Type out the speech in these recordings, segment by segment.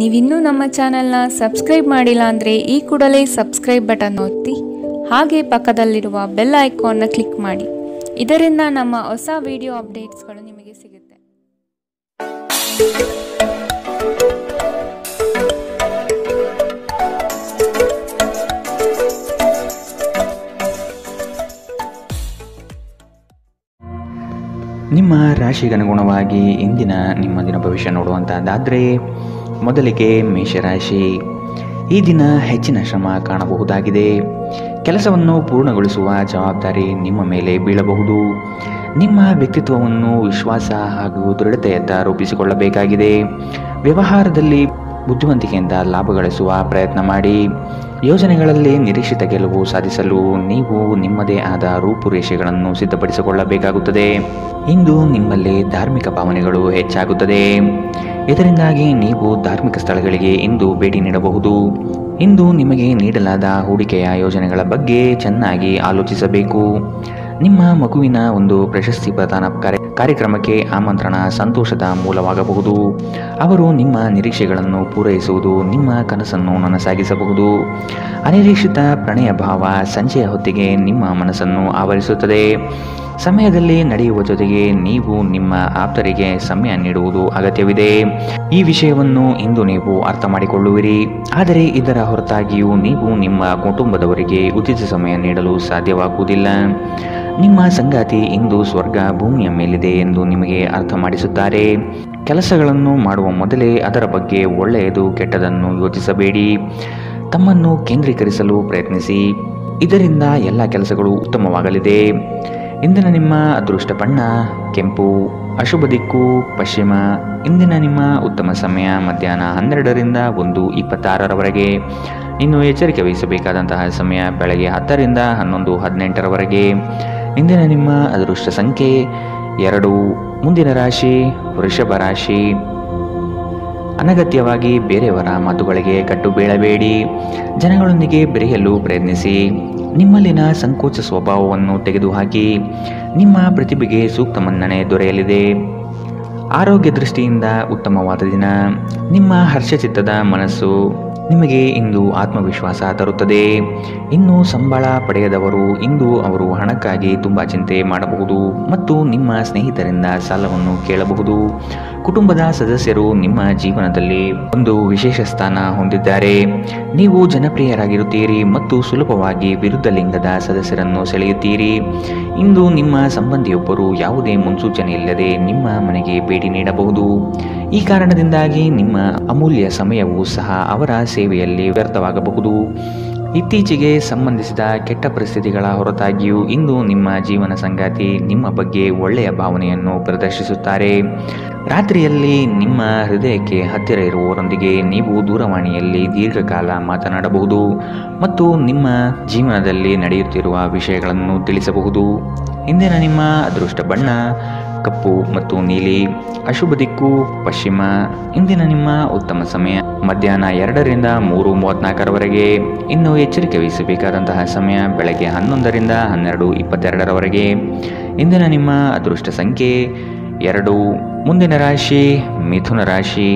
ನೀವಿನ್ನೂ ನಮ್ಮ ಚಾನೆಲ್ನ ಸಬ್ಸ್ಕ್ರೈಬ್ ಮಾಡಿಲ್ಲ ಅಂದರೆ ಈ ಕೂಡಲೇ ಸಬ್ಸ್ಕ್ರೈಬ್ ಬಟನ್ ಒತ್ತಿ ಹಾಗೆ ಪಕ್ಕದಲ್ಲಿರುವ ಬೆಲ್ ಐಕಾನ್ನ ಕ್ಲಿಕ್ ಮಾಡಿ. ಇದರಿಂದ ನಮ್ಮ ಹೊಸ ವಿಡಿಯೋ ಅಪ್ಡೇಟ್ಸ್ಗಳು ನಿಮಗೆ ಸಿಗುತ್ತೆ. ನಿಮ್ಮ ರಾಶಿಗನುಗುಣವಾಗಿ ಇಂದಿನ ನಿಮ್ಮ ದಿನ ಭವಿಷ್ಯ ನೋಡುವಂತಹದ್ದಾದರೆ ಮೊದಲಿಗೆ ಮೇಷರಾಶಿ. ಈ ದಿನ ಹೆಚ್ಚಿನ ಶ್ರಮ ಕಾಣಬಹುದಾಗಿದೆ. ಕೆಲಸವನ್ನು ಪೂರ್ಣಗೊಳಿಸುವ ಜವಾಬ್ದಾರಿ ನಿಮ್ಮ ಮೇಲೆ ಬೀಳಬಹುದು. ನಿಮ್ಮ ವ್ಯಕ್ತಿತ್ವವನ್ನು ವಿಶ್ವಾಸ ಹಾಗೂ ದೃಢತೆಯತ್ತ ರೂಪಿಸಿಕೊಳ್ಳಬೇಕಾಗಿದೆ. ವ್ಯವಹಾರದಲ್ಲಿ ಬುದ್ಧಿವಂತಿಕೆಯಿಂದ ಲಾಭ ಗಳಿಸುವ ಪ್ರಯತ್ನ ಮಾಡಿ. ಯೋಜನೆಗಳಲ್ಲಿ ನಿರೀಕ್ಷಿತ ಗೆಲುವು ಸಾಧಿಸಲು ನೀವು ನಿಮ್ಮದೇ ಆದ ರೂಪುರೇಷೆಗಳನ್ನು ಸಿದ್ಧಪಡಿಸಿಕೊಳ್ಳಬೇಕಾಗುತ್ತದೆ. ಇಂದು ನಿಮ್ಮಲ್ಲಿ ಧಾರ್ಮಿಕ ಭಾವನೆಗಳು ಹೆಚ್ಚಾಗುತ್ತದೆ. ಇದರಿಂದಾಗಿ ನೀವು ಧಾರ್ಮಿಕ ಸ್ಥಳಗಳಿಗೆ ಇಂದು ಭೇಟಿ ನೀಡಬಹುದು. ಇಂದು ನಿಮಗೆ ನೀಡಲಾದ ಹೂಡಿಕೆಯ ಯೋಜನೆಗಳ ಬಗ್ಗೆ ಚೆನ್ನಾಗಿ ಆಲೋಚಿಸಬೇಕು. ನಿಮ್ಮ ಮಗುವಿನ ಒಂದು ಪ್ರಶಸ್ತಿ ಪ್ರದಾನ ಕಾರ್ಯಕ್ರಮಕ್ಕೆ ಆಮಂತ್ರಣ ಸಂತೋಷದ ಮೂಲವಾಗಬಹುದು. ಅವರು ನಿಮ್ಮ ನಿರೀಕ್ಷೆಗಳನ್ನು ಪೂರೈಸುವುದು ನಿಮ್ಮ ಕನಸನ್ನು ನನಸಾಗಿಸಬಹುದು. ಅನಿರೀಕ್ಷಿತ ಪ್ರಣಯ ಭಾವ ಸಂಜೆಯ ಹೊತ್ತಿಗೆ ನಿಮ್ಮ ಮನಸ್ಸನ್ನು ಆವರಿಸುತ್ತದೆ. ಸಮಯದಲ್ಲಿ ನಡೆಯುವ ಜೊತೆಗೆ ನೀವು ನಿಮ್ಮ ಆಪ್ತರಿಗೆ ಸಮಯ ನೀಡುವುದು ಅಗತ್ಯವಿದೆ. ಈ ವಿಷಯವನ್ನು ಇಂದು ನೀವು ಅರ್ಥ ಮಾಡಿಕೊಳ್ಳುವಿರಿ. ಆದರೆ ಇದರ ಹೊರತಾಗಿಯೂ ನೀವು ನಿಮ್ಮ ಕುಟುಂಬದವರಿಗೆ ಉಚಿತ ಸಮಯ ನೀಡಲು ಸಾಧ್ಯವಾಗುವುದಿಲ್ಲ. ನಿಮ್ಮ ಸಂಗಾತಿ ಇಂದು ಸ್ವರ್ಗ ಭೂಮಿಯ ಮೇಲಿದೆ ಎಂದು ನಿಮಗೆ ಅರ್ಥ ಮಾಡಿಸುತ್ತಾರೆ. ಕೆಲಸಗಳನ್ನು ಮಾಡುವ ಮೊದಲೇ ಅದರ ಬಗ್ಗೆ ಒಳ್ಳೆಯದು ಕೆಟ್ಟದನ್ನು ಯೋಚಿಸಬೇಡಿ. ತಮ್ಮನ್ನು ಕೇಂದ್ರೀಕರಿಸಲು ಪ್ರಯತ್ನಿಸಿ. ಇದರಿಂದ ಎಲ್ಲ ಕೆಲಸಗಳು ಉತ್ತಮವಾಗಲಿದೆ. ಇಂದಿನ ನಿಮ್ಮ ಅದೃಷ್ಟ ಬಣ್ಣ ಕೆಂಪು. ಅಶುಭ ದಿಕ್ಕು ಪಶ್ಚಿಮ. ಇಂದಿನ ನಿಮ್ಮ ಉತ್ತಮ ಸಮಯ ಮಧ್ಯಾಹ್ನ 12ರಿಂದ 1:26ರವರೆಗೆ. ಇನ್ನು ಎಚ್ಚರಿಕೆ ವಹಿಸಬೇಕಾದಂತಹ ಸಮಯ ಬೆಳಗ್ಗೆ 10ರಿಂದ 11:18ರವರೆಗೆ. ಇಂದಿನ ನಿಮ್ಮ ಅದೃಷ್ಟ ಸಂಖ್ಯೆ 2. ಮುಂದಿನ ರಾಶಿ ವೃಷಭ ರಾಶಿ. ಅನಗತ್ಯವಾಗಿ ಬೇರೆಯವರ ಮಾತುಗಳಿಗೆ ಕಟ್ಟು ಬೀಳಬೇಡಿ. ಜನಗಳೊಂದಿಗೆ ಬೆರೆಯಲು ಪ್ರಯತ್ನಿಸಿ. ನಿಮ್ಮಲ್ಲಿನ ಸಂಕೋಚ ಸ್ವಭಾವವನ್ನು ತೆಗೆದುಹಾಕಿ. ನಿಮ್ಮ ಪ್ರತಿಭೆಗೆ ಸೂಕ್ತ ಮನ್ನಣೆ ದೊರೆಯಲಿದೆ. ಆರೋಗ್ಯ ದೃಷ್ಟಿಯಿಂದ ಉತ್ತಮವಾದ ದಿನ. ನಿಮ್ಮ ಹರ್ಷಚಿತ್ತದ ಮನಸ್ಸು ನಿಮಗೆ ಇಂದು ಆತ್ಮವಿಶ್ವಾಸ ತರುತ್ತದೆ. ಇನ್ನು ಸಂಬಳ ಪಡೆಯದವರು ಇಂದು ಅವರು ಹಣಕ್ಕಾಗಿ ತುಂಬ ಚಿಂತೆ ಮಾಡಬಹುದು ಮತ್ತು ನಿಮ್ಮ ಸ್ನೇಹಿತರಿಂದ ಸಾಲವನ್ನು ಕೇಳಬಹುದು. ಕುಟುಂಬದ ಸದಸ್ಯರು ನಿಮ್ಮ ಜೀವನದಲ್ಲಿ ಒಂದು ವಿಶೇಷ ಸ್ಥಾನ ಹೊಂದಿದ್ದಾರೆ. ನೀವು ಜನಪ್ರಿಯರಾಗಿರುತ್ತೀರಿ ಮತ್ತು ಸುಲಭವಾಗಿ ವಿರುದ್ಧ ಲಿಂಗದ ಸದಸ್ಯರನ್ನು ಸೆಳೆಯುತ್ತೀರಿ. ಇಂದು ನಿಮ್ಮ ಸಂಬಂಧಿಯೊಬ್ಬರು ಯಾವುದೇ ಮುನ್ಸೂಚನೆ ಇಲ್ಲದೆ ನಿಮ್ಮ ಮನೆಗೆ ಭೇಟಿ ನೀಡಬಹುದು. ಈ ಕಾರಣದಿಂದಾಗಿ ನಿಮ್ಮ ಅಮೂಲ್ಯ ಸಮಯವೂ ಸಹ ಅವರ ಸೇವೆಯಲ್ಲಿ ವ್ಯರ್ಥವಾಗಬಹುದು. ಇತ್ತೀಚೆಗೆ ಸಂಬಂಧಿಸಿದ ಕೆಟ್ಟ ಪರಿಸ್ಥಿತಿಗಳ ಹೊರತಾಗಿಯೂ ಇಂದು ನಿಮ್ಮ ಜೀವನ ಸಂಗಾತಿ ನಿಮ್ಮ ಬಗ್ಗೆ ಒಳ್ಳೆಯ ಭಾವನೆಯನ್ನು ಪ್ರದರ್ಶಿಸುತ್ತಾರೆ. ರಾತ್ರಿಯಲ್ಲಿ ನಿಮ್ಮ ಹೃದಯಕ್ಕೆ ಹತ್ತಿರ ಇರುವವರೊಂದಿಗೆ ನೀವು ದೂರವಾಣಿಯಲ್ಲಿ ದೀರ್ಘಕಾಲ ಮಾತನಾಡಬಹುದು ಮತ್ತು ನಿಮ್ಮ ಜೀವನದಲ್ಲಿ ನಡೆಯುತ್ತಿರುವ ವಿಷಯಗಳನ್ನು ತಿಳಿಸಬಹುದು. ಇಂದಿನ ನಿಮ್ಮ ಅದೃಷ್ಟ ಬಣ್ಣ ಕಪ್ಪು ಮತ್ತು ನೀಲಿ. ಅಶುಭ ದಿಕ್ಕು ಪಶ್ಚಿಮ. ಇಂದಿನ ನಿಮ್ಮ ಉತ್ತಮ ಸಮಯ ಮಧ್ಯಾಹ್ನ 2ರಿಂದ 3:34ರವರೆಗೆ. ಇನ್ನು ಎಚ್ಚರಿಕೆ ವಹಿಸಬೇಕಾದಂತಹ ಸಮಯ ಬೆಳಗ್ಗೆ 11ರಿಂದ 12:22ರವರೆಗೆ. ಇಂದಿನ ನಿಮ್ಮ ಅದೃಷ್ಟ ಸಂಖ್ಯೆ 2. ಮುಂದಿನ ರಾಶಿ ಮಿಥುನ ರಾಶಿ.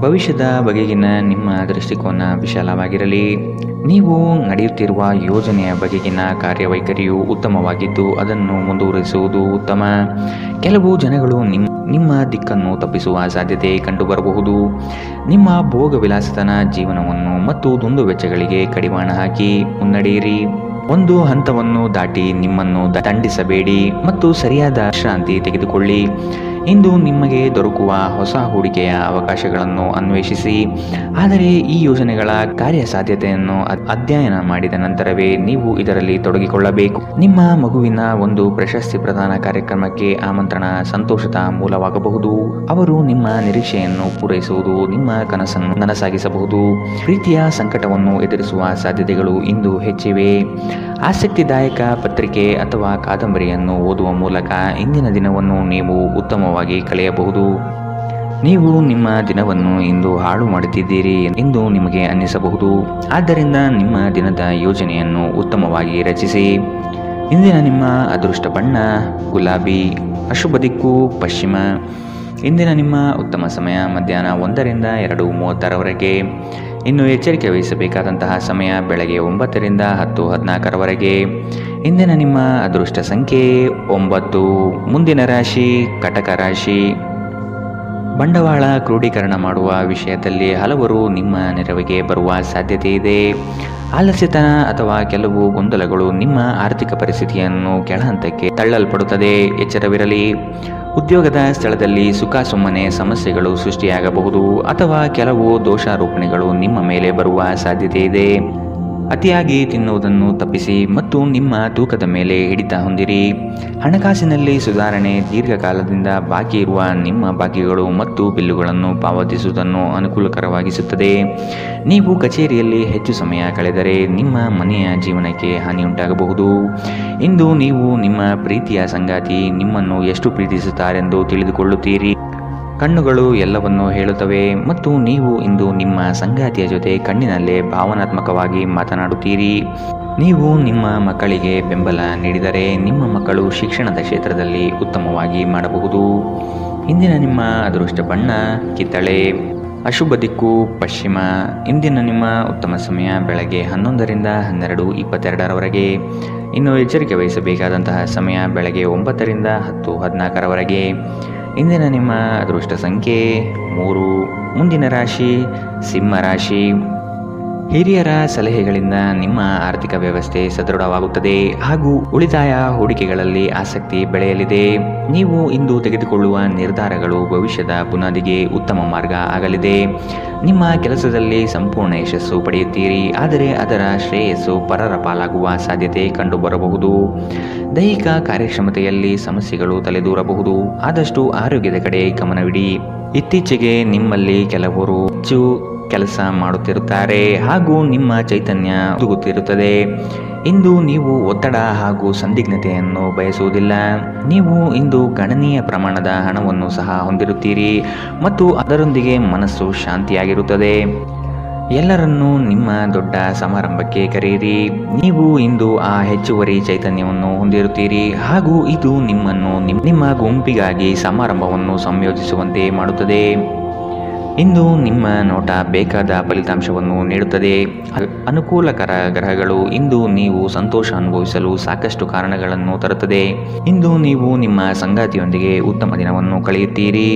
ಭವಿಷ್ಯದ ಬಗೆಗಿನ ನಿಮ್ಮ ದೃಷ್ಟಿಕೋನ ವಿಶಾಲವಾಗಿರಲಿ. ನೀವು ನಡೆಯುತ್ತಿರುವ ಯೋಜನೆಯ ಬಗೆಗಿನ ಕಾರ್ಯವೈಖರಿಯು ಉತ್ತಮವಾಗಿದ್ದು ಅದನ್ನು ಮುಂದುವರಿಸುವುದು ಉತ್ತಮ. ಕೆಲವು ಜನಗಳು ನಿಮ್ಮ ದಿಕ್ಕನ್ನು ತಪ್ಪಿಸುವ ಸಾಧ್ಯತೆ ಕಂಡುಬರಬಹುದು. ನಿಮ್ಮ ಭೋಗ ವಿಲಾಸತನ ಜೀವನವನ್ನು ಮತ್ತು ದುಂದುವೆಚ್ಚಗಳಿಗೆ ಕಡಿವಾಣ ಹಾಕಿ ಮುನ್ನಡೆಯಿರಿ. ಒಂದು ಹಂತವನ್ನು ದಾಟಿ ನಿಮ್ಮನ್ನು ದಂಡಿಸಬೇಡಿ ಮತ್ತು ಸರಿಯಾದ ವಿಶ್ರಾಂತಿ ತೆಗೆದುಕೊಳ್ಳಿ. ಇಂದು ನಿಮಗೆ ದೊರಕುವ ಹೊಸ ಹೂಡಿಕೆಯ ಅವಕಾಶಗಳನ್ನು ಅನ್ವೇಷಿಸಿ. ಆದರೆ ಈ ಯೋಜನೆಗಳ ಕಾರ್ಯಸಾಧ್ಯತೆಯನ್ನು ಅಧ್ಯಯನ ಮಾಡಿದ ನಂತರವೇ ನೀವು ಇದರಲ್ಲಿ ತೊಡಗಿಕೊಳ್ಳಬೇಕು. ನಿಮ್ಮ ಮಗುವಿನ ಒಂದು ಪ್ರಶಸ್ತಿ ಪ್ರದಾನ ಕಾರ್ಯಕ್ರಮಕ್ಕೆ ಆಮಂತ್ರಣ ಸಂತೋಷದ ಮೂಲವಾಗಬಹುದು. ಅವರು ನಿಮ್ಮ ನಿರೀಕ್ಷೆಯನ್ನು ಪೂರೈಸುವುದು ನಿಮ್ಮ ಕನಸನ್ನು ನನಸಾಗಿಸಬಹುದು. ಪ್ರೀತಿಯ ಸಂಕಟವನ್ನು ಎದುರಿಸುವ ಸಾಧ್ಯತೆಗಳು ಇಂದು ಹೆಚ್ಚಿವೆ. ಆಸಕ್ತಿದಾಯಕ ಪತ್ರಿಕೆ ಅಥವಾ ಕಾದಂಬರಿಯನ್ನು ಓದುವ ಮೂಲಕ ಇಂದಿನ ದಿನವನ್ನು ನೀವು ಉತ್ತಮವಾಗಿ ಕಳೆಯಬಹುದು. ನೀವು ನಿಮ್ಮ ದಿನವನ್ನು ಇಂದು ಹಾಳು ಮಾಡುತ್ತಿದ್ದೀರಿ ಎಂದು ನಿಮಗೆ ಅನ್ನಿಸಬಹುದು. ಆದ್ದರಿಂದ ನಿಮ್ಮ ದಿನದ ಯೋಜನೆಯನ್ನು ಉತ್ತಮವಾಗಿ ರಚಿಸಿ. ಇಂದಿನ ನಿಮ್ಮ ಅದೃಷ್ಟ ಬಣ್ಣ ಗುಲಾಬಿ. ಅಶುಭ ದಿಕ್ಕು ಪಶ್ಚಿಮ. ಇಂದಿನ ನಿಮ್ಮ ಉತ್ತಮ ಸಮಯ ಮಧ್ಯಾಹ್ನ 1ರಿಂದ 2:30ರವರೆಗೆ. ಇನ್ನು ಎಚ್ಚರಿಕೆ ವಹಿಸಬೇಕಾದಂತಹ ಸಮಯ ಬೆಳಗ್ಗೆ 9ರಿಂದ 10:14ರವರೆಗೆ. ಇಂದಿನ ನಿಮ್ಮ ಅದೃಷ್ಟ ಸಂಖ್ಯೆ 9. ಮುಂದಿನ ರಾಶಿ ಕಟಕ ರಾಶಿ. ಬಂಡವಾಳ ಕ್ರೋಢೀಕರಣ ಮಾಡುವ ವಿಷಯದಲ್ಲಿ ಹಲವರು ನಿಮ್ಮ ನೆರವಿಗೆ ಬರುವ ಸಾಧ್ಯತೆ ಇದೆ. ಆಲಸ್ಯತನ ಅಥವಾ ಕೆಲವು ಗೊಂದಲಗಳು ನಿಮ್ಮ ಆರ್ಥಿಕ ಪರಿಸ್ಥಿತಿಯನ್ನು ಕೆಳಹಂತಕ್ಕೆ ತಳ್ಳಲ್ಪಡುತ್ತದೆ. ಎಚ್ಚರವಿರಲಿ. ಉದ್ಯೋಗದ ಸ್ಥಳದಲ್ಲಿ ಸುಖಾಸುಮ್ಮನೆ ಸಮಸ್ಯೆಗಳು ಸೃಷ್ಟಿಯಾಗಬಹುದು ಅಥವಾ ಕೆಲವು ದೋಷಾರೋಪಣೆಗಳು ನಿಮ್ಮ ಮೇಲೆ ಬರುವ ಸಾಧ್ಯತೆ ಇದೆ. ಅತಿಯಾಗಿ ತಿನ್ನುವುದನ್ನು ತಪ್ಪಿಸಿ ಮತ್ತು ನಿಮ್ಮ ತೂಕದ ಮೇಲೆ ಹಿಡಿತ ಹೊಂದಿರಿ. ಹಣಕಾಸಿನಲ್ಲಿ ಸುಧಾರಣೆ. ದೀರ್ಘಕಾಲದಿಂದ ಬಾಕಿ ಇರುವ ನಿಮ್ಮ ಬಾಕಿಗಳು ಮತ್ತು ಬಿಲ್ಲುಗಳನ್ನು ಪಾವತಿಸುವುದನ್ನು ಅನುಕೂಲಕರವಾಗಿಸುತ್ತದೆ. ನೀವು ಕಚೇರಿಯಲ್ಲಿ ಹೆಚ್ಚು ಸಮಯ ಕಳೆದರೆ ನಿಮ್ಮ ಮನೆಯ ಜೀವನಕ್ಕೆ ಹಾನಿಯುಂಟಾಗಬಹುದು. ಇಂದು ನೀವು ನಿಮ್ಮ ಪ್ರೀತಿಯ ಸಂಗಾತಿ ನಿಮ್ಮನ್ನು ಎಷ್ಟು ಪ್ರೀತಿಸುತ್ತಾರೆಂದು ತಿಳಿದುಕೊಳ್ಳುತ್ತೀರಿ. ಕಣ್ಣುಗಳು ಎಲ್ಲವನ್ನೂ ಹೇಳುತ್ತವೆ ಮತ್ತು ನೀವು ಇಂದು ನಿಮ್ಮ ಸಂಗಾತಿಯ ಜೊತೆ ಕಣ್ಣಿನಲ್ಲೇ ಭಾವನಾತ್ಮಕವಾಗಿ ಮಾತನಾಡುತ್ತೀರಿ. ನೀವು ನಿಮ್ಮ ಮಕ್ಕಳಿಗೆ ಬೆಂಬಲ ನೀಡಿದರೆ ನಿಮ್ಮ ಮಕ್ಕಳು ಶಿಕ್ಷಣದ ಕ್ಷೇತ್ರದಲ್ಲಿ ಉತ್ತಮವಾಗಿ ಮಾಡಬಹುದು. ಇಂದಿನ ನಿಮ್ಮ ಅದೃಷ್ಟ ಬಣ್ಣ ಕಿತ್ತಳೆ. ಅಶುಭ ದಿಕ್ಕು ಪಶ್ಚಿಮ. ಇಂದಿನ ನಿಮ್ಮ ಉತ್ತಮ ಸಮಯ ಬೆಳಗ್ಗೆ 11ರಿಂದ 12:22ರವರೆಗೆ. ಇನ್ನು ಎಚ್ಚರಿಕೆ ವಹಿಸಬೇಕಾದಂತಹ ಸಮಯ ಬೆಳಗ್ಗೆ 9ರಿಂದ 10:14ರವರೆಗೆ. ಇಂದಿನ ನಿಮ್ಮ ಅದೃಷ್ಟ ಸಂಖ್ಯೆ 3. ಮುಂದಿನ ರಾಶಿ ಸಿಂಹ ರಾಶಿ. ಹಿರಿಯರ ಸಲಹೆಗಳಿಂದ ನಿಮ್ಮ ಆರ್ಥಿಕ ವ್ಯವಸ್ಥೆ ಸದೃಢವಾಗುತ್ತದೆ ಹಾಗೂ ಉಳಿತಾಯ ಹೂಡಿಕೆಗಳಲ್ಲಿ ಆಸಕ್ತಿ ಬೆಳೆಯಲಿದೆ. ನೀವು ಇಂದು ತೆಗೆದುಕೊಳ್ಳುವ ನಿರ್ಧಾರಗಳು ಭವಿಷ್ಯದ ಬುನಾದಿಗೆ ಉತ್ತಮ ಮಾರ್ಗ ಆಗಲಿದೆ. ನಿಮ್ಮ ಕೆಲಸದಲ್ಲಿ ಸಂಪೂರ್ಣ ಯಶಸ್ಸು ಪಡೆಯುತ್ತೀರಿ, ಆದರೆ ಅದರ ಶ್ರೇಯಸ್ಸು ಪರರ ಪಾಲಾಗುವ ಸಾಧ್ಯತೆ ಕಂಡುಬರಬಹುದು. ದೈಹಿಕ ಕಾರ್ಯಕ್ಷಮತೆಯಲ್ಲಿ ಸಮಸ್ಯೆಗಳು ತಲೆದೂರಬಹುದು. ಆದಷ್ಟು ಆರೋಗ್ಯದ ಕಡೆ ಗಮನವಿಡಿ. ಇತ್ತೀಚೆಗೆ ನಿಮ್ಮಲ್ಲಿ ಕೆಲವರು ಹೆಚ್ಚು ಕೆಲಸ ಮಾಡುತ್ತಿರುತ್ತಾರೆ ಹಾಗೂ ನಿಮ್ಮ ಚೈತನ್ಯ ತುಗುತ್ತಿರುತ್ತದೆ. ಇಂದು ನೀವು ಒತ್ತಡ ಹಾಗೂ ಸಂದಿಗ್ಧತೆಯನ್ನು ಬಯಸುವುದಿಲ್ಲ. ನೀವು ಇಂದು ಗಣನೀಯ ಪ್ರಮಾಣದ ಹಣವನ್ನು ಸಹ ಹೊಂದಿರುತ್ತೀರಿ ಮತ್ತು ಅದರೊಂದಿಗೆ ಮನಸ್ಸು ಶಾಂತಿಯಾಗಿರುತ್ತದೆ. ಎಲ್ಲರನ್ನೂ ನಿಮ್ಮ ದೊಡ್ಡ ಸಮಾರಂಭಕ್ಕೆ ಕರೆಯಿರಿ. ನೀವು ಇಂದು ಆ ಹೆಚ್ಚುವರಿ ಚೈತನ್ಯವನ್ನು ಹೊಂದಿರುತ್ತೀರಿ ಹಾಗೂ ಇದು ನಿಮ್ಮನ್ನು ನಿಮ್ಮ ಗುಂಪಿಗಾಗಿ ಸಮಾರಂಭವನ್ನು ಸಂಯೋಜಿಸುವಂತೆ ಮಾಡುತ್ತದೆ. ಇಂದು ನಿಮ್ಮ ನೋಟ ಬೇಕಾದ ಫಲಿತಾಂಶವನ್ನು ನೀಡುತ್ತದೆ. ಅನುಕೂಲಕರ ಗ್ರಹಗಳು ಇಂದು ನೀವು ಸಂತೋಷ ಅನುಭವಿಸಲು ಸಾಕಷ್ಟು ಕಾರಣಗಳನ್ನು ತರುತ್ತದೆ. ಇಂದು ನೀವು ನಿಮ್ಮ ಸಂಗಾತಿಯೊಂದಿಗೆ ಉತ್ತಮ ದಿನವನ್ನು ಕಳೆಯುತ್ತೀರಿ.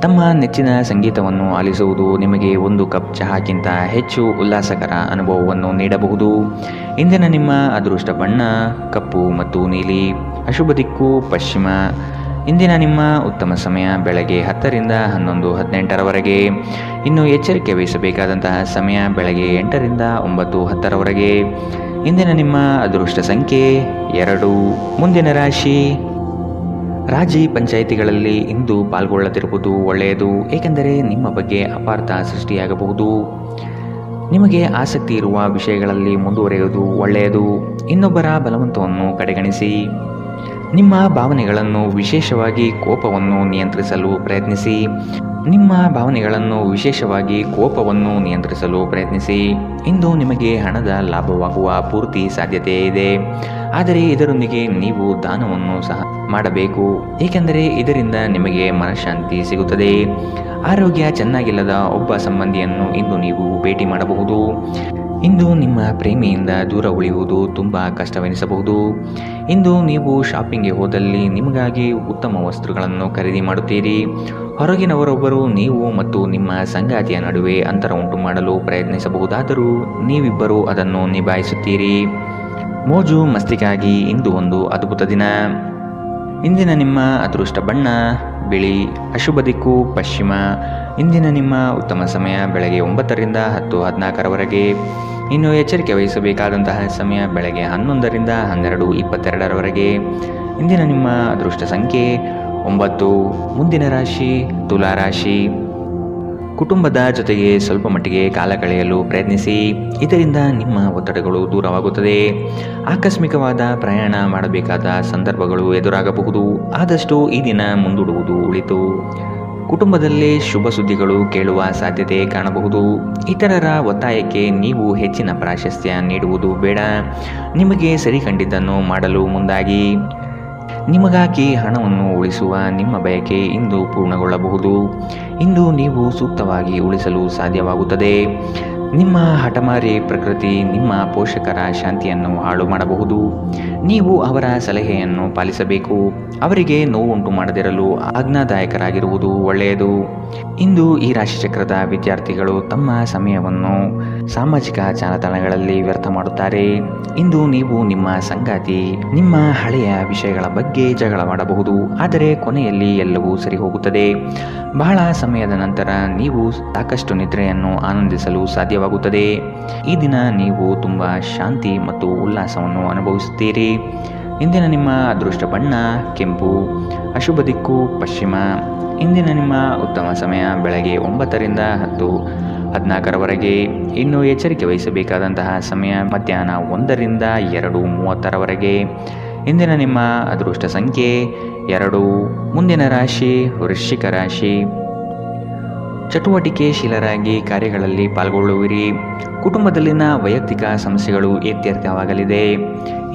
ತಮ್ಮ ನೆಚ್ಚಿನ ಸಂಗೀತವನ್ನು ಆಲಿಸುವುದು ನಿಮಗೆ ಒಂದು ಕಪ್ ಚಹಾಕ್ಕಿಂತ ಹೆಚ್ಚು ಉಲ್ಲಾಸಕರ ಅನುಭವವನ್ನು ನೀಡಬಹುದು. ಇಂದಿನ ನಿಮ್ಮ ಅದೃಷ್ಟ ಬಣ್ಣ ಕಪ್ಪು ಮತ್ತು ನೀಲಿ. ಅಶುಭ ದಿಕ್ಕು ಪಶ್ಚಿಮ. ಇಂದಿನ ನಿಮ್ಮ ಉತ್ತಮ ಸಮಯ ಬೆಳಗ್ಗೆ 10ರಿಂದ 11:18ರವರೆಗೆ. ಇನ್ನು ಎಚ್ಚರಿಕೆ ವಹಿಸಬೇಕಾದಂತಹ ಸಮಯ ಬೆಳಗ್ಗೆ 8ರಿಂದ 9:10ರವರೆಗೆ. ಇಂದಿನ ನಿಮ್ಮ ಅದೃಷ್ಟ ಸಂಖ್ಯೆ 2. ಮುಂದಿನ ರಾಶಿ ರಾಜಿ ಪಂಚಾಯಿತಿಗಳಲ್ಲಿ ಇಂದು ಪಾಲ್ಗೊಳ್ಳದಿರುವುದು ಒಳ್ಳೆಯದು, ಏಕೆಂದರೆ ನಿಮ್ಮ ಬಗ್ಗೆ ಅಪಾರ್ಥ ಸೃಷ್ಟಿಯಾಗಬಹುದು. ನಿಮಗೆ ಆಸಕ್ತಿ ಇರುವ ವಿಷಯಗಳಲ್ಲಿ ಮುಂದುವರಿಯುವುದು ಒಳ್ಳೆಯದು. ಇನ್ನೊಬ್ಬರ ಬಲವಂತವನ್ನು ಕಡೆಗಣಿಸಿ. ನಿಮ್ಮ ಭಾವನೆಗಳನ್ನು ವಿಶೇಷವಾಗಿ ಕೋಪವನ್ನು ನಿಯಂತ್ರಿಸಲು ಪ್ರಯತ್ನಿಸಿ. ಇಂದು ನಿಮಗೆ ಹಣದ ಲಾಭವಾಗುವ ಪೂರ್ತಿ ಸಾಧ್ಯತೆ ಇದೆ, ಆದರೆ ಇದರೊಂದಿಗೆ ನೀವು ದಾನವನ್ನು ಸಹ ಮಾಡಬೇಕು, ಏಕೆಂದರೆ ಇದರಿಂದ ನಿಮಗೆ ಮನಃಶಾಂತಿ ಸಿಗುತ್ತದೆ. ಆರೋಗ್ಯ ಚೆನ್ನಾಗಿಲ್ಲದ ಒಬ್ಬ ಸಂಬಂಧಿಯನ್ನು ಇಂದು ನೀವು ಭೇಟಿ ಮಾಡಬಹುದು. ಇಂದು ನಿಮ್ಮ ಪ್ರೇಮಿಯಿಂದ ದೂರ ಉಳಿಯುವುದು ತುಂಬ ಕಷ್ಟವೆನಿಸಬಹುದು. ಇಂದು ನೀವು ಶಾಪಿಂಗ್ಗೆ ಹೋದಲ್ಲಿ ನಿಮಗಾಗಿ ಉತ್ತಮ ವಸ್ತುಗಳನ್ನು ಖರೀದಿ ಮಾಡುತ್ತೀರಿ. ಹೊರಗಿನವರೊಬ್ಬರು ನೀವು ಮತ್ತು ನಿಮ್ಮ ಸಂಗಾತಿಯ ನಡುವೆ ಅಂತರ ಉಂಟು ಮಾಡಲು ಪ್ರಯತ್ನಿಸಬಹುದಾದರೂ ನೀವಿಬ್ಬರೂ ಅದನ್ನು ನಿಭಾಯಿಸುತ್ತೀರಿ. ಮೋಜು ಮಸ್ತಿಗಾಗಿ ಇಂದು ಒಂದು ಅದ್ಭುತ ದಿನ. ಇಂದಿನ ನಿಮ್ಮ ಅದೃಷ್ಟ ಬಣ್ಣ ಬಿಳಿ. ಅಶುಭ ದಿಕ್ಕು ಪಶ್ಚಿಮ. ಇಂದಿನ ನಿಮ್ಮ ಉತ್ತಮ ಸಮಯ ಬೆಳಗ್ಗೆ 9ರಿಂದ 10:14ರವರೆಗೆ. ಇನ್ನು ಎಚ್ಚರಿಕೆ ವಹಿಸಬೇಕಾದಂತಹ ಸಮಯ ಬೆಳಗ್ಗೆ 11ರಿಂದ 12:22ರವರೆಗೆ. ಇಂದಿನ ನಿಮ್ಮ ಅದೃಷ್ಟ ಸಂಖ್ಯೆ 9. ಮುಂದಿನ ರಾಶಿ ತುಲಾ ರಾಶಿ. ಕುಟುಂಬದ ಜೊತೆಗೆ ಸ್ವಲ್ಪ ಮಟ್ಟಿಗೆ ಕಾಲ ಕಳೆಯಲು ಪ್ರಯತ್ನಿಸಿ. ಇದರಿಂದ ನಿಮ್ಮ ಒತ್ತಡಗಳು ದೂರವಾಗುತ್ತದೆ. ಆಕಸ್ಮಿಕವಾದ ಪ್ರಯಾಣ ಮಾಡಬೇಕಾದ ಸಂದರ್ಭಗಳು ಎದುರಾಗಬಹುದು. ಆದಷ್ಟು ಈ ದಿನ ಮುಂದೂಡುವುದು ಒಳಿತು. ಕುಟುಂಬದಲ್ಲಿ ಶುಭ ಸುದ್ದಿಗಳು ಕೇಳುವ ಸಾಧ್ಯತೆ ಕಾಣಬಹುದು. ಇತರರ ಒತ್ತಾಯಕ್ಕೆ ನೀವು ಹೆಚ್ಚಿನ ಪ್ರಾಶಸ್ತ್ಯ ನೀಡುವುದು ಬೇಡ. ನಿಮಗೆ ಸರಿ ಕಂಡಿದ್ದನ್ನು ಮಾಡಲು ಮುಂದಾಗಿ. ನಿಮಗಾಗಿ ಹಣವನ್ನು ಉಳಿಸುವ ನಿಮ್ಮ ಬಯಕೆ ಇಂದು ಪೂರ್ಣಗೊಳ್ಳಬಹುದು. ಇಂದು ನೀವು ಸೂಕ್ತವಾಗಿ ಉಳಿಸಲು ಸಾಧ್ಯವಾಗುತ್ತದೆ. ನಿಮ್ಮ ಹಠಮಾರಿ ಪ್ರಕೃತಿ ನಿಮ್ಮ ಪೋಷಕರ ಶಾಂತಿಯನ್ನು ಹಾಳು ಮಾಡಬಹುದು. ನೀವು ಅವರ ಸಲಹೆಯನ್ನು ಪಾಲಿಸಬೇಕು. ಅವರಿಗೆ ನೋವುಂಟು ಮಾಡದಿರಲು ಆಜ್ಞಾದಾಯಕರಾಗಿರುವುದು ಒಳ್ಳೆಯದು. ಇಂದು ಈ ರಾಶಿಚಕ್ರದ ವಿದ್ಯಾರ್ಥಿಗಳು ತಮ್ಮ ಸಮಯವನ್ನು ಸಾಮಾಜಿಕ ಜಾಲತಾಣಗಳಲ್ಲಿ ವ್ಯರ್ಥ ಮಾಡುತ್ತಾರೆ. ಇಂದು ನೀವು ನಿಮ್ಮ ಸಂಗಾತಿ ನಿಮ್ಮ ಹಳೆಯ ವಿಷಯಗಳ ಬಗ್ಗೆ ಜಗಳವಾಡಬಹುದು. ಆದರೆ ಕೊನೆಯಲ್ಲಿ ಎಲ್ಲವೂ ಸರಿ ಹೋಗುತ್ತದೆ. ಬಹಳ ಸಮಯದ ನಂತರ ನೀವು ಸಾಕಷ್ಟು ನಿದ್ರೆಯನ್ನು ಆನಂದಿಸಲು ಸಾಧ್ಯವಾಗುತ್ತದೆ. ಈ ದಿನ ನೀವು ತುಂಬ ಶಾಂತಿ ಮತ್ತು ಉಲ್ಲಾಸವನ್ನು ಅನುಭವಿಸುತ್ತೀರಿ. ಇಂದಿನ ನಿಮ್ಮ ಅದೃಷ್ಟ ಬಣ್ಣ ಕೆಂಪು, ಅಶುಭ ದಿಕ್ಕು ಪಶ್ಚಿಮ. ಇಂದಿನ ನಿಮ್ಮ ಉತ್ತಮ ಸಮಯ ಬೆಳಗ್ಗೆ 9ರಿಂದ 10:14ರವರೆಗೆ. ಇನ್ನು ಎಚ್ಚರಿಕೆ ವಹಿಸಬೇಕಾದಂತಹ ಸಮಯ ಮಧ್ಯಾಹ್ನ 1ರಿಂದ 2:30ರವರೆಗೆ. ಇಂದಿನ ನಿಮ್ಮ ಅದೃಷ್ಟ ಸಂಖ್ಯೆ 2. ಮುಂದಿನ ರಾಶಿ ವೃಶ್ಚಿಕ ರಾಶಿ. ಚಟುವಟಿಕೆಶೀಲರಾಗಿ ಕಾರ್ಯಗಳಲ್ಲಿ ಪಾಲ್ಗೊಳ್ಳುವಿರಿ. ಕುಟುಂಬದಲ್ಲಿನ ವೈಯಕ್ತಿಕ ಸಮಸ್ಯೆಗಳು ಇತ್ಯರ್ಥವಾಗಲಿದೆ.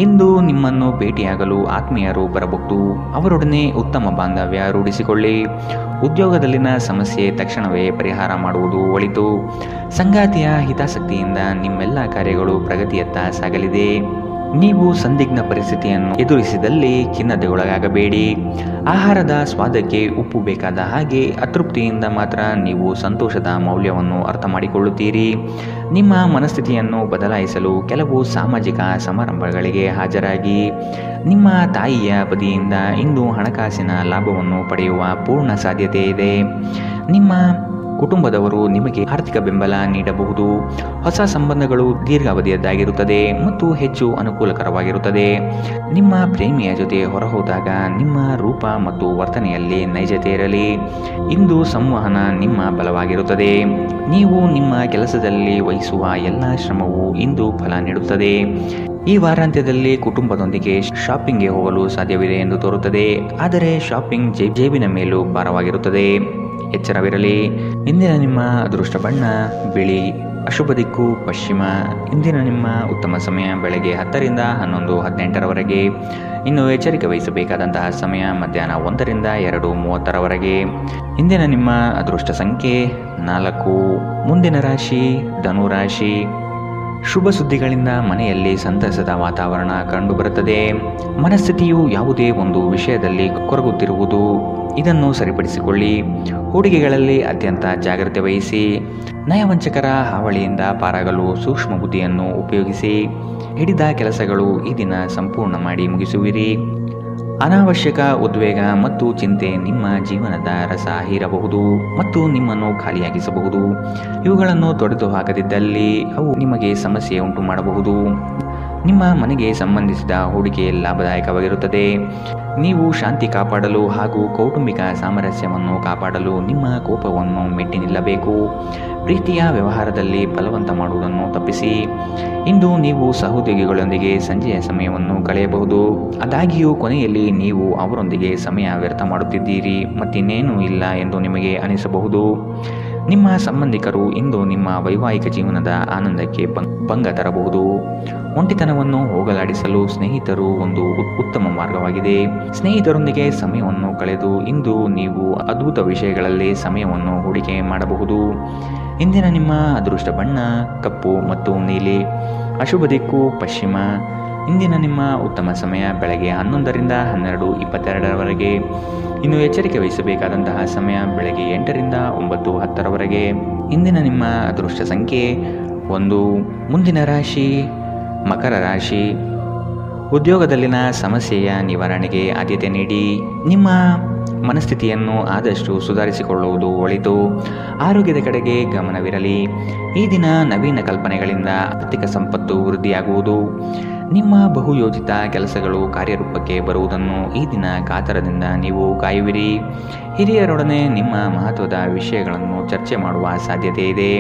ಇಂದು ನಿಮ್ಮನ್ನು ಭೇಟಿಯಾಗಲು ಆತ್ಮೀಯರು ಬರಬಹುದು. ಅವರೊಡನೆ ಉತ್ತಮ ಬಾಂಧವ್ಯ ರೂಢಿಸಿಕೊಳ್ಳಿ. ಉದ್ಯೋಗದಲ್ಲಿನ ಸಮಸ್ಯೆ ತಕ್ಷಣವೇ ಪರಿಹಾರ ಮಾಡುವುದು ಒಳಿತು. ಸಂಗಾತಿಯ ಹಿತಾಸಕ್ತಿಯಿಂದ ನಿಮ್ಮೆಲ್ಲ ಕಾರ್ಯಗಳು ಪ್ರಗತಿಯತ್ತ ಸಾಗಲಿದೆ. ನೀವು ಸಂದಿಗ್ಧ ಪರಿಸ್ಥಿತಿಯನ್ನು ಎದುರಿಸಿದಲ್ಲಿ ಖಿನ್ನತೆಗೊಳಗಾಗಬೇಡಿ. ಆಹಾರದ ಸ್ವಾದಕ್ಕೆ ಉಪ್ಪು ಬೇಕಾದ ಹಾಗೆ ಅತೃಪ್ತಿಯಿಂದ ಮಾತ್ರ ನೀವು ಸಂತೋಷದ ಮೌಲ್ಯವನ್ನು ಅರ್ಥ ಮಾಡಿಕೊಳ್ಳುತ್ತೀರಿ. ನಿಮ್ಮ ಮನಸ್ಥಿತಿಯನ್ನು ಬದಲಾಯಿಸಲು ಕೆಲವು ಸಾಮಾಜಿಕ ಸಮಾರಂಭಗಳಿಗೆ ಹಾಜರಾಗಿ. ನಿಮ್ಮ ತಾಯಿಯ ಬದಿಯಿಂದ ಇಂದು ಹಣಕಾಸಿನ ಲಾಭವನ್ನು ಪಡೆಯುವ ಪೂರ್ಣ ಸಾಧ್ಯತೆ ಇದೆ. ನಿಮ್ಮ ಕುಟುಂಬದವರು ನಿಮಗೆ ಆರ್ಥಿಕ ಬೆಂಬಲ ನೀಡಬಹುದು. ಹೊಸ ಸಂಬಂಧಗಳು ದೀರ್ಘಾವಧಿಯದ್ದಾಗಿರುತ್ತದೆ ಮತ್ತು ಹೆಚ್ಚು ಅನುಕೂಲಕರವಾಗಿರುತ್ತದೆ. ನಿಮ್ಮ ಪ್ರೇಮಿಯ ಜೊತೆ ಹೊರಹೋದಾಗ ನಿಮ್ಮ ರೂಪ ಮತ್ತು ವರ್ತನೆಯಲ್ಲಿ ನೈಜತೆ ಇರಲಿ. ಇಂದು ಸಂವಹನ ನಿಮ್ಮ ಬಲವಾಗಿರುತ್ತದೆ. ನೀವು ನಿಮ್ಮ ಕೆಲಸದಲ್ಲಿ ವಹಿಸುವ ಎಲ್ಲ ಶ್ರಮವು ಇಂದು ಫಲ ನೀಡುತ್ತದೆ. ಈ ವಾರಾಂತ್ಯದಲ್ಲಿ ಕುಟುಂಬದೊಂದಿಗೆ ಶಾಪಿಂಗ್ಗೆ ಹೋಗಲು ಸಾಧ್ಯವಿದೆ ಎಂದು ತೋರುತ್ತದೆ. ಆದರೆ ಶಾಪಿಂಗ್ ಜೇಬಿನ ಮೇಲೂ ಭಾರವಾಗಿರುತ್ತದೆ. ಎಚ್ಚರವಿರಲಿ. ಇಂದಿನ ನಿಮ್ಮ ಅದೃಷ್ಟ ಬಣ್ಣ ಬಿಳಿ, ಅಶುಭ ದಿಕ್ಕು ಪಶ್ಚಿಮ. ಇಂದಿನ ನಿಮ್ಮ ಉತ್ತಮ ಸಮಯ ಬೆಳಗ್ಗೆ 10ರಿಂದ 11:18ರವರೆಗೆ. ಇನ್ನು ಎಚ್ಚರಿಕೆ ವಹಿಸಬೇಕಾದಂತಹ ಸಮಯ ಮಧ್ಯಾಹ್ನ 1ರಿಂದ 2:30ರವರೆಗೆ. ಇಂದಿನ ನಿಮ್ಮ ಅದೃಷ್ಟ ಸಂಖ್ಯೆ 4. ಮುಂದಿನ ರಾಶಿ ಧನುರಾಶಿ. ಶುಭ ಸುದ್ದಿಗಳಿಂದ ಮನೆಯಲ್ಲಿ ಸಂತಸದ ವಾತಾವರಣ ಕಂಡುಬರುತ್ತದೆ. ಮನಸ್ಥಿತಿಯು ಯಾವುದೇ ಒಂದು ವಿಷಯದಲ್ಲಿ ಕೊರಗುತ್ತಿರುವುದು, ಇದನ್ನು ಸರಿಪಡಿಸಿಕೊಳ್ಳಿ. ಹೂಡಿಕೆಗಳಲ್ಲಿ ಅತ್ಯಂತ ಜಾಗ್ರತೆ ವಹಿಸಿ. ನಯವಂಚಕರ ಹಾವಳಿಯಿಂದ ಪಾರಾಗಲು ಸೂಕ್ಷ್ಮ ಬುದ್ಧಿಯನ್ನು ಉಪಯೋಗಿಸಿ. ಹಿಡಿದ ಕೆಲಸಗಳು ಈ ದಿನ ಸಂಪೂರ್ಣ ಮಾಡಿ ಮುಗಿಸುವಿರಿ. ಅನಾವಶ್ಯಕ ಉದ್ವೇಗ ಮತ್ತು ಚಿಂತೆ ನಿಮ್ಮ ಜೀವನದ ರಸ ಹೀರಬಹುದು ಮತ್ತು ನಿಮ್ಮನ್ನು ಖಾಲಿಯಾಗಿಸಬಹುದು. ಇವುಗಳನ್ನು ತೊಡೆದು ಹಾಕದಿದ್ದಲ್ಲಿ ಅವು ನಿಮಗೆ ಸಮಸ್ಯೆ ಉಂಟು ಮಾಡಬಹುದು. ನಿಮ್ಮ ಮನೆಗೆ ಸಂಬಂಧಿಸಿದ ಹೂಡಿಕೆ ಲಾಭದಾಯಕವಾಗಿರುತ್ತದೆ. ನೀವು ಶಾಂತಿ ಕಾಪಾಡಲು ಹಾಗೂ ಕೌಟುಂಬಿಕ ಸಾಮರಸ್ಯವನ್ನು ಕಾಪಾಡಲು ನಿಮ್ಮ ಕೋಪವನ್ನು ಮೆಟ್ಟಿ ನಿಲ್ಲಬೇಕು. ಪ್ರೀತಿಯ ವ್ಯವಹಾರದಲ್ಲಿ ಬಲವಂತ ಮಾಡುವುದನ್ನು ತಪ್ಪಿಸಿ. ಇಂದು ನೀವು ಸಹೋದ್ಯೋಗಿಗಳೊಂದಿಗೆ ಸಂಜೆಯ ಸಮಯವನ್ನು ಕಳೆಯಬಹುದು. ಆದಾಗ್ಯೂ ಕೊನೆಯಲ್ಲಿ ನೀವು ಅವರೊಂದಿಗೆ ಸಮಯ ವ್ಯರ್ಥ ಮಾಡುತ್ತಿದ್ದೀರಿ ಮತ್ತಿನ್ನೇನೂ ಇಲ್ಲ ಎಂದು ನಿಮಗೆ ಅನಿಸಬಹುದು. ನಿಮ್ಮ ಸಂಬಂಧಿಕರು ಇಂದು ನಿಮ್ಮ ವೈವಾಹಿಕ ಜೀವನದ ಆನಂದಕ್ಕೆ ಭಂಗ ತರಬಹುದು. ಒಂಟಿತನವನ್ನು ಹೋಗಲಾಡಿಸಲು ಸ್ನೇಹಿತರು ಒಂದು ಉತ್ತಮ ಮಾರ್ಗವಾಗಿದೆ. ಸ್ನೇಹಿತರೊಂದಿಗೆ ಸಮಯವನ್ನು ಕಳೆದು ಇಂದು ನೀವು ಅದ್ಭುತ ವಿಷಯಗಳಲ್ಲಿ ಸಮಯವನ್ನು ಹೂಡಿಕೆ ಮಾಡಬಹುದು. ಇಂದಿನ ನಿಮ್ಮ ಅದೃಷ್ಟ ಬಣ್ಣ ಕಪ್ಪು ಮತ್ತು ನೀಲಿ, ಅಶುಭ ದಿಕ್ಕು ಪಶ್ಚಿಮ. ಇಂದಿನ ನಿಮ್ಮ ಉತ್ತಮ ಸಮಯ ಬೆಳಗ್ಗೆ 11ರಿಂದ 12:22ರವರೆಗೆ. ಇನ್ನು ಎಚ್ಚರಿಕೆ ವಹಿಸಬೇಕಾದಂತಹ ಸಮಯ ಬೆಳಗ್ಗೆ 8ರಿಂದ 9:10ರವರೆಗೆ. ಇಂದಿನ ನಿಮ್ಮ ಅದೃಷ್ಟ ಸಂಖ್ಯೆ 1. ಮುಂದಿನ ರಾಶಿ ಮಕರ ರಾಶಿ. ಉದ್ಯೋಗದಲ್ಲಿನ ಸಮಸ್ಯೆಯ ನಿವಾರಣೆಗೆ ಆದ್ಯತೆ ನೀಡಿ. ನಿಮ್ಮ ಮನಸ್ಥಿತಿಯನ್ನು ಆದಷ್ಟು ಸುಧಾರಿಸಿಕೊಳ್ಳುವುದು ಒಳಿತು. ಆರೋಗ್ಯದ ಕಡೆಗೆ ಗಮನವಿರಲಿ. ಈ ದಿನ ನವೀನ ಕಲ್ಪನೆಗಳಿಂದ ಆರ್ಥಿಕ ಸಂಪತ್ತು ವೃದ್ಧಿಯಾಗುವುದು. ನಿಮ್ಮ ಬಹುಯೋಜಿತ ಕೆಲಸಗಳು ಕಾರ್ಯರೂಪಕ್ಕೆ ಬರುವುದನ್ನು ಈ ದಿನ ಕಾತರದಿಂದ ನೀವು ಕಾಯುವಿರಿ. ಹಿರಿಯರೊಡನೆ ನಿಮ್ಮ ಮಹತ್ವದ ವಿಷಯಗಳನ್ನು ಚರ್ಚೆ ಮಾಡುವ ಸಾಧ್ಯತೆ ಇದೆ.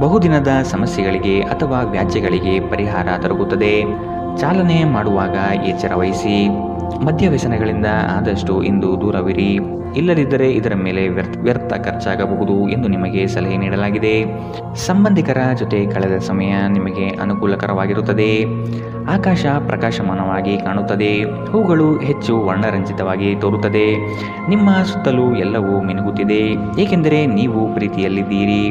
ಬಹುದಿನದ ಸಮಸ್ಯೆಗಳಿಗೆ ಅಥವಾ ವ್ಯಾಜ್ಯಗಳಿಗೆ ಪರಿಹಾರ ದೊರಕುತ್ತದೆ. ಚಾಲನೆ ಮಾಡುವಾಗ ಎಚ್ಚರ ವಹಿಸಿ. ಮದ್ಯ ವ್ಯಸನಗಳಿಂದ ಆದಷ್ಟು ಇಂದು ದೂರವಿರಿ, ಇಲ್ಲದಿದ್ದರೆ ಇದರ ಮೇಲೆ ವ್ಯರ್ಥ ಖರ್ಚಾಗಬಹುದು ಎಂದು ನಿಮಗೆ ಸಲಹೆ ನೀಡಲಾಗಿದೆ. ಸಂಬಂಧಿಕರ ಜೊತೆ ಕಳೆದ ಸಮಯ ನಿಮಗೆ ಅನುಕೂಲಕರವಾಗಿರುತ್ತದೆ. ಆಕಾಶ ಪ್ರಕಾಶಮಾನವಾಗಿ ಕಾಣುತ್ತದೆ. ಹೂಗಳು ಹೆಚ್ಚು ವರ್ಣರಂಜಿತವಾಗಿ ತೋರುತ್ತದೆ. ನಿಮ್ಮ ಸುತ್ತಲೂ ಎಲ್ಲವೂ ಮಿನುಗುತ್ತಿದೆ, ಏಕೆಂದರೆ ನೀವು ಪ್ರೀತಿಯಲ್ಲಿದ್ದೀರಿ.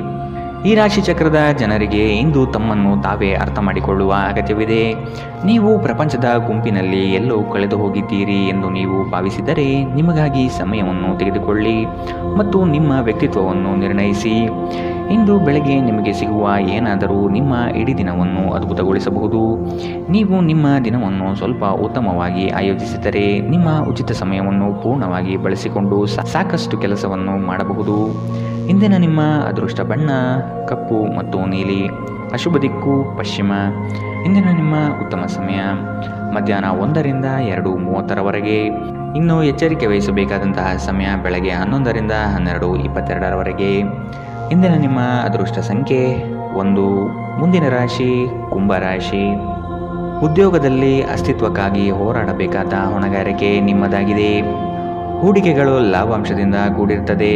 ಈ ರಾಶಿ ಚಕ್ರದ ಜನರಿಗೆ ಇಂದು ತಮ್ಮನ್ನು ತಾವೇ ಅರ್ಥ ಮಾಡಿಕೊಳ್ಳುವ ಅಗತ್ಯವಿದೆ. ನೀವು ಪ್ರಪಂಚದ ಗುಂಪಿನಲ್ಲಿ ಎಲ್ಲೋ ಕಳೆದು ಹೋಗಿದ್ದೀರಿ ಎಂದು ನೀವು ಭಾವಿಸಿದರೆ ನಿಮಗಾಗಿ ಸಮಯವನ್ನು ತೆಗೆದುಕೊಳ್ಳಿ ಮತ್ತು ನಿಮ್ಮ ವ್ಯಕ್ತಿತ್ವವನ್ನು ನಿರ್ಣಯಿಸಿ. ಇಂದು ಬೆಳಗ್ಗೆ ನಿಮಗೆ ಸಿಗುವ ಏನಾದರೂ ನಿಮ್ಮ ಇಡೀ ದಿನವನ್ನು ಅದ್ಭುತಗೊಳಿಸಬಹುದು. ನೀವು ನಿಮ್ಮ ದಿನವನ್ನು ಸ್ವಲ್ಪ ಉತ್ತಮವಾಗಿ ಆಯೋಜಿಸಿದರೆ ನಿಮ್ಮ ಉಚಿತ ಸಮಯವನ್ನು ಪೂರ್ಣವಾಗಿ ಬಳಸಿಕೊಂಡು ಸಾಕಷ್ಟು ಕೆಲಸವನ್ನು ಮಾಡಬಹುದು. ಇಂದಿನ ನಿಮ್ಮ ಅದೃಷ್ಟ ಬಣ್ಣ ಕಪ್ಪು ಮತ್ತು ನೀಲಿ. ಅಶುಭ ದಿಕ್ಕು ಪಶ್ಚಿಮ. ಇಂದಿನ ನಿಮ್ಮ ಉತ್ತಮ ಸಮಯ ಮಧ್ಯಾಹ್ನ 1 ರಿಂದ 2:30ರವರೆಗೆ. ಇನ್ನು ಎಚ್ಚರಿಕೆ ವಹಿಸಬೇಕಾದಂತಹ ಸಮಯ ಬೆಳಗ್ಗೆ 11 ರಿಂದ 12:22ರವರೆಗೆ. ಇಂದಿನ ನಿಮ್ಮ ಅದೃಷ್ಟ ಸಂಖ್ಯೆ 1. ಮುಂದಿನ ರಾಶಿ ಕುಂಭರಾಶಿ. ಉದ್ಯೋಗದಲ್ಲಿ ಅಸ್ತಿತ್ವಕ್ಕಾಗಿ ಹೋರಾಡಬೇಕಾದ ಹೊಣೆಗಾರಿಕೆ ನಿಮ್ಮದಾಗಿದೆ. ಹೂಡಿಕೆಗಳು ಲಾಭಾಂಶದಿಂದ ಕೂಡಿರುತ್ತದೆ.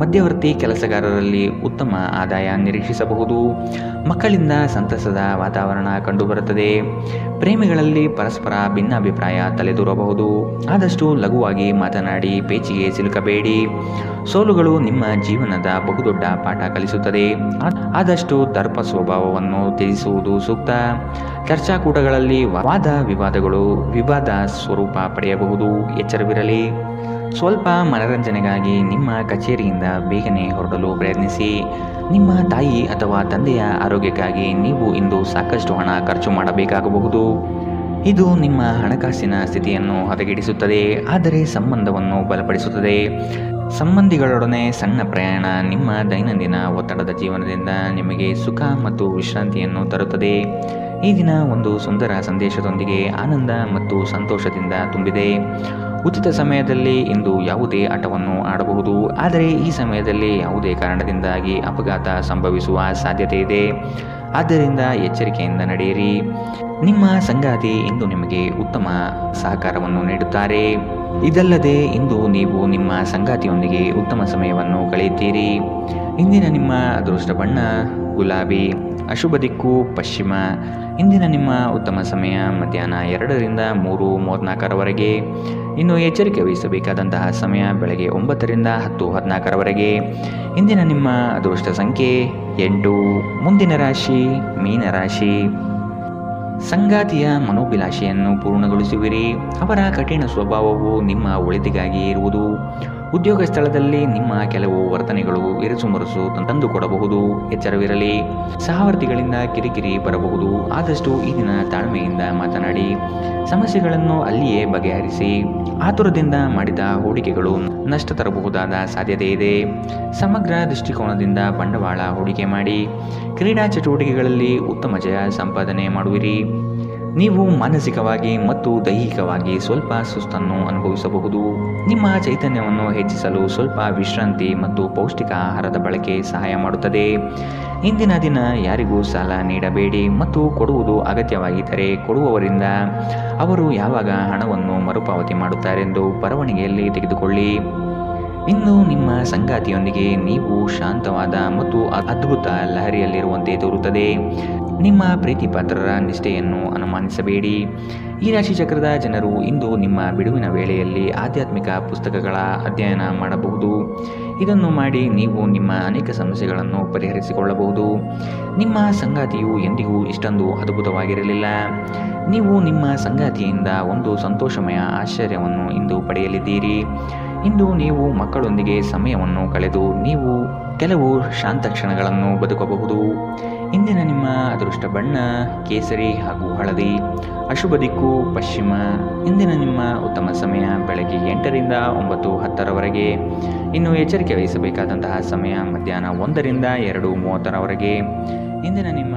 ಮಧ್ಯವರ್ತಿ ಕೆಲಸಗಾರರಲ್ಲಿ ಉತ್ತಮ ಆದಾಯ ನಿರೀಕ್ಷಿಸಬಹುದು. ಮಕ್ಕಳಿಂದ ಸಂತಸದ ವಾತಾವರಣ ಕಂಡುಬರುತ್ತದೆ. ಪ್ರೇಮಿಗಳಲ್ಲಿ ಪರಸ್ಪರ ಭಿನ್ನಾಭಿಪ್ರಾಯ ತಲೆದೂರಬಹುದು. ಆದಷ್ಟು ಲಘುವಾಗಿ ಮಾತನಾಡಿ ಪೇಚಿಗೆ ಸಿಲುಕಬೇಡಿ. ಸೋಲುಗಳು ನಿಮ್ಮ ಜೀವನದ ಬಹುದೊಡ್ಡ ಪಾಠ ಕಲಿಸುತ್ತದೆ. ಆದಷ್ಟು ದರ್ಪ ಸ್ವಭಾವವನ್ನು ತ್ಯಜಿಸುವುದು ಸೂಕ್ತ. ಚರ್ಚಾಕೂಟಗಳಲ್ಲಿ ವಾದ ವಿವಾದ ಸ್ವರೂಪ ಪಡೆಯಬಹುದು. ಎಚ್ಚರವಿರಲಿ. ಸ್ವಲ್ಪ ಮನರಂಜನೆಗಾಗಿ ನಿಮ್ಮ ಕಚೇರಿಯಿಂದ ಬೇಗನೆ ಹೊರಡಲು ಪ್ರಯತ್ನಿಸಿ. ನಿಮ್ಮ ತಾಯಿ ಅಥವಾ ತಂದೆಯ ಆರೋಗ್ಯಕ್ಕಾಗಿ ನೀವು ಇಂದು ಸಾಕಷ್ಟು ಹಣ ಖರ್ಚು ಮಾಡಬೇಕಾಗಬಹುದು. ಇದು ನಿಮ್ಮ ಹಣಕಾಸಿನ ಸ್ಥಿತಿಯನ್ನು ಹದಗೆಡಿಸುತ್ತದೆ, ಆದರೆ ಸಂಬಂಧವನ್ನು ಬಲಪಡಿಸುತ್ತದೆ. ಸಂಬಂಧಿಗಳೊಡನೆ ಸಣ್ಣ ಪ್ರಯಾಣ ನಿಮ್ಮ ದೈನಂದಿನ ಒತ್ತಡದ ಜೀವನದಿಂದ ನಿಮಗೆ ಸುಖ ಮತ್ತು ವಿಶ್ರಾಂತಿಯನ್ನು ತರುತ್ತದೆ. ಈ ದಿನ ಒಂದು ಸುಂದರ ಸಂದೇಶದೊಂದಿಗೆ ಆನಂದ ಮತ್ತು ಸಂತೋಷದಿಂದ ತುಂಬಿದೆ. ಉಚಿತ ಸಮಯದಲ್ಲಿ ಇಂದು ಯಾವುದೇ ಆಟವನ್ನು ಆಡಬಹುದು, ಆದರೆ ಈ ಸಮಯದಲ್ಲಿ ಯಾವುದೇ ಕಾರಣದಿಂದಾಗಿ ಅಪಘಾತ ಸಂಭವಿಸುವ ಸಾಧ್ಯತೆ ಇದೆ. ಆದ್ದರಿಂದ ಎಚ್ಚರಿಕೆಯಿಂದ ನಡೆಯಿರಿ. ನಿಮ್ಮ ಸಂಗಾತಿ ಇಂದು ನಿಮಗೆ ಉತ್ತಮ ಸಹಕಾರವನ್ನು ನೀಡುತ್ತಾರೆ. ಇದಲ್ಲದೆ ಇಂದು ನೀವು ನಿಮ್ಮ ಸಂಗಾತಿಯೊಂದಿಗೆ ಉತ್ತಮ ಸಮಯವನ್ನು ಕಳೆಯುತ್ತೀರಿ. ಇಂದಿನ ನಿಮ್ಮ ಅದೃಷ್ಟ ಬಣ್ಣ ಗುಲಾಬಿ. ಅಶುಭ ದಿಕ್ಕು ಪಶ್ಚಿಮ. ಇಂದಿನ ನಿಮ್ಮ ಉತ್ತಮ ಸಮಯ ಮಧ್ಯಾಹ್ನ 2 ರಿಂದ 3:34ರವರೆಗೆ. ಇನ್ನು ಎಚ್ಚರಿಕೆ ವಹಿಸಬೇಕಾದಂತಹ ಸಮಯ ಬೆಳಗ್ಗೆ 9 ರಿಂದ 10:14ರವರೆಗೆ. ಇಂದಿನ ನಿಮ್ಮ ಅದೃಷ್ಟ ಸಂಖ್ಯೆ 8. ಮುಂದಿನ ರಾಶಿ ಮೀನರಾಶಿ. ಸಂಗಾತಿಯ ಮನೋಭಿಲಾಷೆಯನ್ನು ಪೂರ್ಣಗೊಳಿಸುವಿರಿ. ಅವರ ಕಠಿಣ ಸ್ವಭಾವವು ನಿಮ್ಮ ಒಳಿತಿಗಾಗಿ ಇರುವುದು. ಉದ್ಯೋಗ ಸ್ಥಳದಲ್ಲಿ ನಿಮ್ಮ ಕೆಲವು ವರ್ತನೆಗಳು ಇರಸುಮುರಸು ತಂದುಕೊಡಬಹುದು. ಎಚ್ಚರವಿರಲಿ. ಸಹವರ್ತಿಗಳಿಂದ ಕಿರಿಕಿರಿ ಬರಬಹುದು. ಆದಷ್ಟು ಈ ದಿನ ತಾಳ್ಮೆಯಿಂದ ಮಾತನಾಡಿ ಸಮಸ್ಯೆಗಳನ್ನು ಅಲ್ಲಿಯೇ ಬಗೆಹರಿಸಿ. ಆತುರದಿಂದ ಮಾಡಿದ ಹೂಡಿಕೆಗಳು ನಷ್ಟ ತರಬಹುದಾದ ಸಾಧ್ಯತೆ ಇದೆ. ಸಮಗ್ರ ದೃಷ್ಟಿಕೋನದಿಂದ ಬಂಡವಾಳ ಹೂಡಿಕೆ ಮಾಡಿ. ಕ್ರೀಡಾ ಚಟುವಟಿಕೆಗಳಲ್ಲಿ ಉತ್ತಮ ಜಯ ಸಂಪಾದನೆ ಮಾಡುವಿರಿ. ನೀವು ಮಾನಸಿಕವಾಗಿ ಮತ್ತು ದೈಹಿಕವಾಗಿ ಸ್ವಲ್ಪ ಸುಸ್ತನ್ನು ಅನುಭವಿಸಬಹುದು. ನಿಮ್ಮ ಚೈತನ್ಯವನ್ನು ಹೆಚ್ಚಿಸಲು ಸ್ವಲ್ಪ ವಿಶ್ರಾಂತಿ ಮತ್ತು ಪೌಷ್ಟಿಕ ಆಹಾರದ ಬಳಕೆ ಸಹಾಯ ಮಾಡುತ್ತದೆ. ಇಂದಿನ ದಿನ ಯಾರಿಗೂ ಸಾಲ ನೀಡಬೇಡಿ ಮತ್ತು ಕೊಡುವುದು ಅಗತ್ಯವಾಗಿದ್ದರೆ ಕೊಡುವವರಿಂದ ಅವರು ಯಾವಾಗ ಹಣವನ್ನು ಮರುಪಾವತಿ ಮಾಡುತ್ತಾರೆಂದು ಬರವಣಿಗೆಯಲ್ಲಿ ತೆಗೆದುಕೊಳ್ಳಿ. ಇನ್ನು ನಿಮ್ಮ ಸಂಗಾತಿಯೊಂದಿಗೆ ನೀವು ಶಾಂತವಾದ ಮತ್ತು ಅದ್ಭುತ ಲಹರಿಯಲ್ಲಿರುವಂತೆ ತೋರುತ್ತದೆ. ನಿಮ್ಮ ಪ್ರೀತಿ ಪಾತ್ರರ ನಿಷ್ಠೆಯನ್ನು ಅನುಮಾನಿಸಬೇಡಿ. ಈ ರಾಶಿ ಚಕ್ರದ ಜನರು ಇಂದು ನಿಮ್ಮ ಬಿಡುವಿನ ವೇಳೆಯಲ್ಲಿ ಆಧ್ಯಾತ್ಮಿಕ ಪುಸ್ತಕಗಳ ಅಧ್ಯಯನ ಮಾಡಬಹುದು. ಇದನ್ನು ಮಾಡಿ ನೀವು ನಿಮ್ಮ ಅನೇಕ ಸಮಸ್ಯೆಗಳನ್ನು ಪರಿಹರಿಸಿಕೊಳ್ಳಬಹುದು. ನಿಮ್ಮ ಸಂಗಾತಿಯು ಎಂದಿಗೂ ಇಷ್ಟೊಂದು ಅದ್ಭುತವಾಗಿರಲಿಲ್ಲ. ನೀವು ನಿಮ್ಮ ಸಂಗಾತಿಯಿಂದ ಒಂದು ಸಂತೋಷಮಯ ಆಶ್ಚರ್ಯವನ್ನು ಇಂದು ಪಡೆಯಲಿದ್ದೀರಿ. ಇಂದು ನೀವು ಮಕ್ಕಳೊಂದಿಗೆ ಸಮಯವನ್ನು ಕಳೆದು ನೀವು ಕೆಲವು ಶಾಂತ ಕ್ಷಣಗಳನ್ನು ಬದುಕಬಹುದು. ಇಂದಿನ ನಿಮ್ಮ ಅದೃಷ್ಟ ಬಣ್ಣ ಕೇಸರಿ ಹಾಗೂ ಹಳದಿ. ಅಶುಭ ದಿಕ್ಕು ಪಶ್ಚಿಮ. ಇಂದಿನ ನಿಮ್ಮ ಉತ್ತಮ ಸಮಯ ಬೆಳಗ್ಗೆ 8 ರಿಂದ 9:10ರವರೆಗೆ. ಇನ್ನು ಎಚ್ಚರಿಕೆ ವಹಿಸಬೇಕಾದಂತಹ ಸಮಯ ಮಧ್ಯಾಹ್ನ 1 ರಿಂದ 2:30ರವರೆಗೆ. ಇಂದಿನ ನಿಮ್ಮ